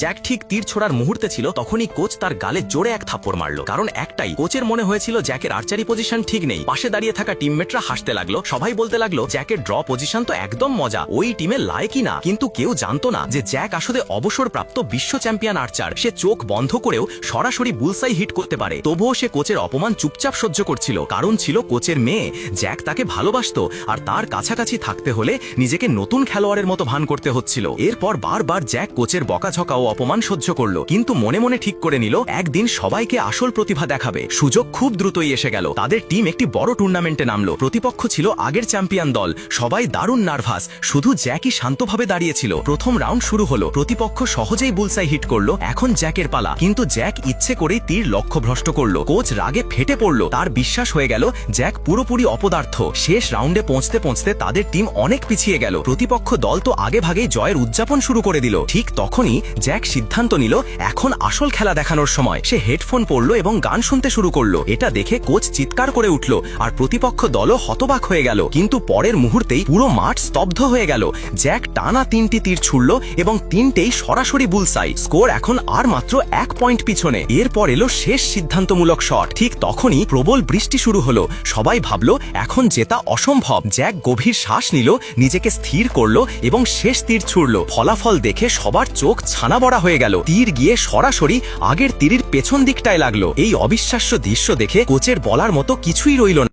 Jack ঠিক তীর ছোড়ার মুহূর্তে ছিল, তখনই কোচ তার গালে জোরে এক থাপ্পড় মারল। কারণ একটাই, কোচের মনে হয়েছিল জ্যাকের আর্চারি পজিশন ঠিক নেই। পাশে দাঁড়িয়ে থাকা টিমমেটরা হাসতে লাগলো, সবাই বলতে লাগলো জ্যাকের ড্র পজিশন তো একদম মজা, ওই টিমে লায়কই না। কিন্তু কেউ জানতো না যে জ্যাক আসলে অবসরপ্রাপ্ত বিশ্ব চ্যাম্পিয়ন আর্চার। সে চোখ বন্ধ করেও সরাসরি বুলসাই হিট করতে পারে। তবুও সে কোচের অপমান চুপচাপ সহ্য করছিল, কারণ ছিল কোচের মেয়ে। জ্যাক তাকে ভালোবাসতো, আর তার কাছাকাছি থাকতে হলে নিজেকে নতুন খেলোয়াড়ের মতো ভান করতে হচ্ছিল। এরপর বারবার জ্যাক কোচের বকাঝকা ও অপমান সহ্য করলো, কিন্তু মনে মনে ঠিক করে নিল একদিন সবাইকে আসল প্রতিভা দেখাবে। সুযোগ খুব দ্রুতই এসে গেল। তাদের টিম একটি বড় টুর্নামেন্টে নামলো। প্রতিপক্ষ ছিল আগের চ্যাম্পিয়ন দল। সবাই দারুণ নার্ভাস, শুধু জ্যাকই শান্তভাবে দাঁড়িয়েছিল। প্রথম রাউন্ড শুরু হলো, প্রতিপক্ষ সহজেই বুলসাই হিট করলো। এখন জ্যাকের পালা, কিন্তু জ্যাক ইচ্ছে করেই তীর লক্ষ্য ভ্রষ্ট করলো। কোচ রাগে ফেটে পড়লো। তার বিশ্বাস হয়ে গেল জ্যাক পুরোপুরি অপদার্থ। শেষ রাউন্ডে পৌঁছতে পৌঁছতে তাদের টিম অনেক পিছিয়ে গেল। প্রতিপক্ষ দল তো আগে ভাগেই জয়ের উদযাপন শুরু করে দিল। ঠিক তখনই জ্যাক সিদ্ধান্ত নিল এখন আসল খেলা দেখানোর সময়। সে হেডফোন পরলো এবং গান শুনতে শুরু করলো। এটা দেখে কোচ চিৎকার করে উঠল, আর প্রতিপক্ষ দলও হতবাক হয়ে গেল। কিন্তু পরের মুহূর্তেই পুরো মাঠ স্তব্ধ হয়ে গেল। জ্যাক টানা 3টি তীর ছুড়ল এবং 3টেই সরাসরি বুলসাই। স্কোর এখন আর মাত্র 1 পয়েন্ট পিছনে। এরপর এলো শেষ সিদ্ধান্তমূলক শট। ঠিক তখনই প্রবল বৃষ্টি শুরু হলো। সবাই ভাবলো এখন জেতা অসম্ভব। জ্যাক গভীর শ্বাস নিল, নিজেকে স্থির করলো এবং শেষ তীর ছুড়ল। ফলাফল দেখে সবার চোখ ছানা বড়া হয়ে গেল। তীর গিয়ে সরাসরি আগের তীরের পেছন দিকটায় লাগলো। এই অবিশ্বাস্য দৃশ্য দেখে কোচের বলার মতো কিছুই রইল না।